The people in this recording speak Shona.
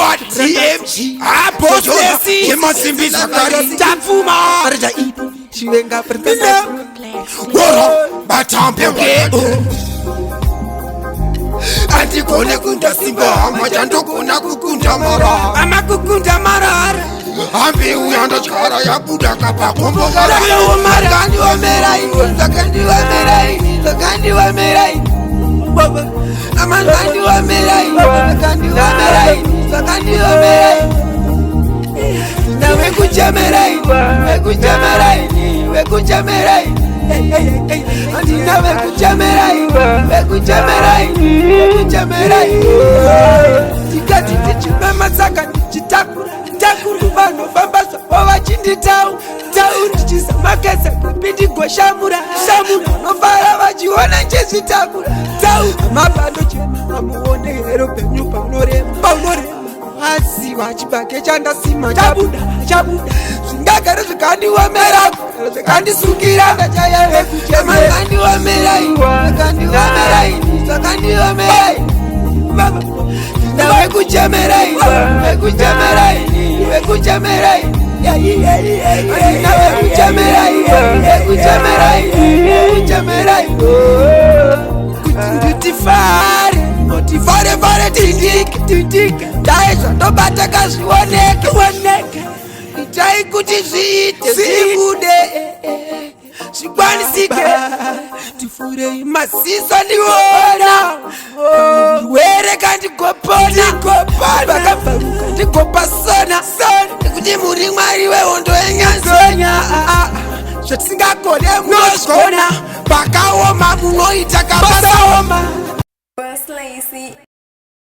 Edward TMG Apostlesi Kemasimbi Zakari Tafuma Arja Ibu Shiwenga Pertasa Woro Batampe Anti kone kunda simba Majando kuna kukunda mara Ama kukunda mara Ambi uyanda chara ya buda kapa kombo gara Zakandi wa merai Zakandi wa merai Zakandi wa merai Zakandi wa merai Zakandi wa merai Zakandi wa merai Na wekucha merai Wekucha merai Wekucha merai Andina wekucha merai Wekucha merai Wekucha merai Tikati tichime masaka Chitakura Takuru bano bambaso Wawa chindi tau Tau tichisa makesa Pindi kwa shamura Shamura Nofara wajiwana njezi takura Tau Mabando chema Amuone hero penyu paunore Paunore Asi wachibake chanda sima Chabuda Chabuda Singakare zikandi wa mera Zikandi sukira Kachaya wekuchema Zikandi wa merai Zikandi wa merai Zikandi wa merai Mama Na wekucha merai Wekucha merai Wekucha merai Na wekucha merai Wekucha merai Wekucha merai Kutindutifare Motifare fare tindike Tindike Daesha tobata kazi waneke Waneke Itai kutizite Sibude Sibani sike Tifure masiso niwona Were kandi kopona Baka faruka ndi kopasona Kuti muri mwari we ondo enyanzonya Shetisinga kode mwoskona Baka woma muno itaka basa woma First Lacy